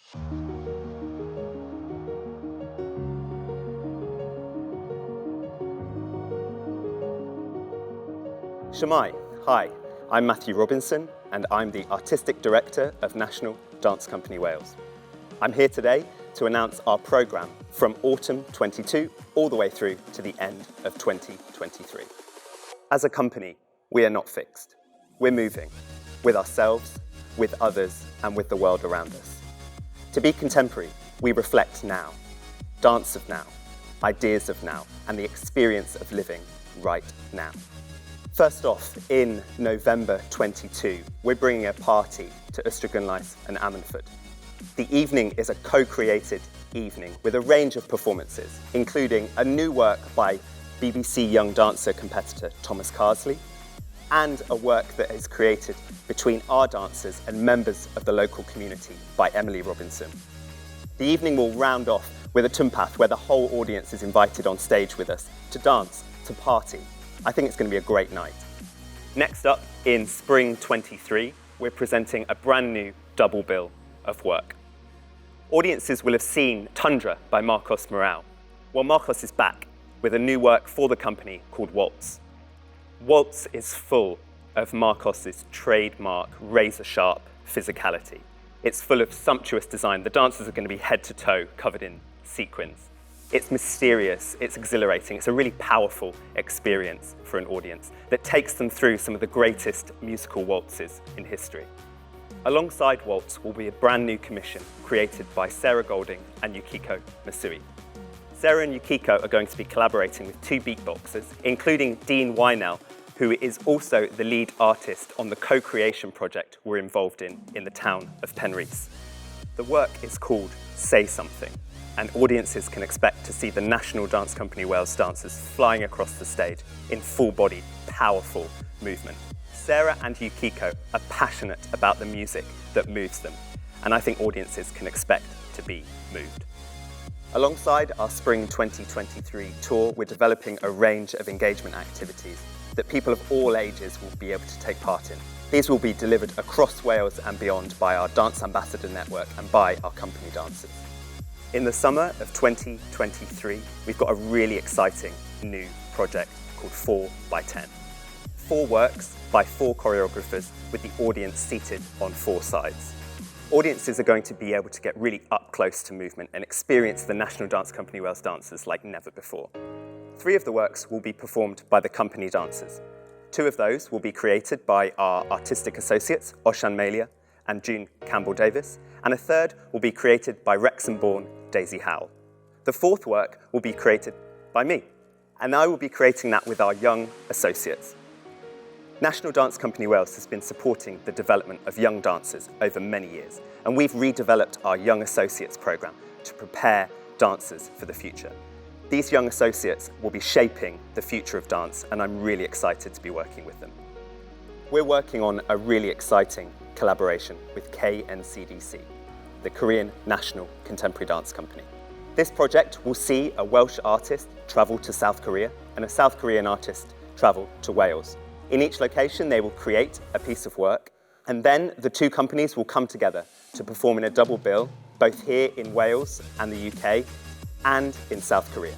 Shemai, hi, I'm Matthew Robinson and I'm the Artistic Director of National Dance Company Wales. I'm here today to announce our programme from autumn 22 all the way through to the end of 2023. As a company, we are not fixed. We're moving, with ourselves, with others and with the world around us. To be contemporary, we reflect now, dance of now, ideas of now and the experience of living right now. First off, in November 22, we're bringing a party to Ystrad Gynllais and Ammanford. The evening is a co-created evening with a range of performances, including a new work by BBC Young Dancer competitor Thomas Carsley, and a work that is created between our dancers and members of the local community by Emily Robinson. The evening will round off with a tumpath where the whole audience is invited on stage with us to dance, to party. I think it's going to be a great night. Next up, in spring 23, we're presenting a brand new double bill of work. Audiences will have seen Tundra by Marcos Moral. Well, Marcos is back with a new work for the company called Waltz. Waltz is full of Marcos's trademark razor-sharp physicality. It's full of sumptuous design. The dancers are going to be head to toe covered in sequins. It's mysterious, it's exhilarating, it's a really powerful experience for an audience that takes them through some of the greatest musical waltzes in history. Alongside Waltz will be a brand new commission created by Sarah Golding and Yukiko Masui. Sarah and Yukiko are going to be collaborating with two beatboxers, including Dean Wynell, who is also the lead artist on the co-creation project we're involved in the town of Penrhys. The work is called Say Something, and audiences can expect to see the National Dance Company Wales dancers flying across the stage in full-bodied, powerful movement. Sarah and Yukiko are passionate about the music that moves them, and I think audiences can expect to be moved. Alongside our Spring 2023 tour, we're developing a range of engagement activities that people of all ages will be able to take part in. These will be delivered across Wales and beyond by our Dance Ambassador Network and by our company dancers. In the summer of 2023, we've got a really exciting new project called 4x10. 4 works by 4 choreographers with the audience seated on 4 sides. Audiences are going to be able to get really up close to movement and experience the National Dance Company Wales dancers like never before. 3 of the works will be performed by the company dancers. 2 of those will be created by our artistic associates, Oshan Malia and June Campbell-Davis, and a 3rd will be created by Wrexham-born Daisy Howell. The 4th work will be created by me, and I will be creating that with our young associates. National Dance Company Wales has been supporting the development of young dancers over many years, and we've redeveloped our Young Associates programme to prepare dancers for the future. These young associates will be shaping the future of dance, and I'm really excited to be working with them. We're working on a really exciting collaboration with KNCDC, the Korean National Contemporary Dance Company. This project will see a Welsh artist travel to South Korea and a South Korean artist travel to Wales. In each location, they will create a piece of work, and then the 2 companies will come together to perform in a double bill, both here in Wales and the UK, and in South Korea,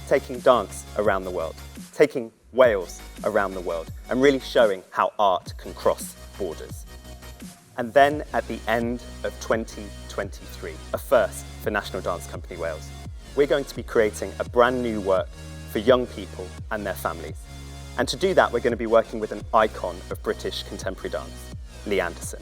taking dance around the world, taking Wales around the world, and really showing how art can cross borders. And then at the end of 2023, a first for National Dance Company Wales, we're going to be creating a brand new work for young people and their families. And to do that, we're going to be working with an icon of British contemporary dance, Lee Anderson.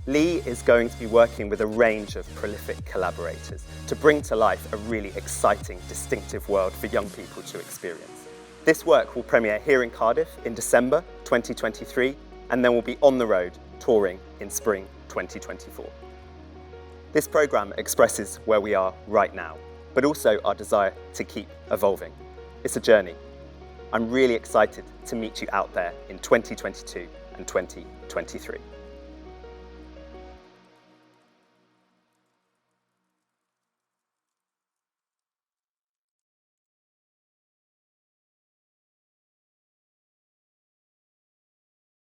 Lee is going to be working with a range of prolific collaborators to bring to life a really exciting, distinctive world for young people to experience. This work will premiere here in Cardiff in December 2023, and then we'll be on the road touring in spring 2024. This programme expresses where we are right now, but also our desire to keep evolving. It's a journey. I'm really excited to meet you out there in 2022 and 2023.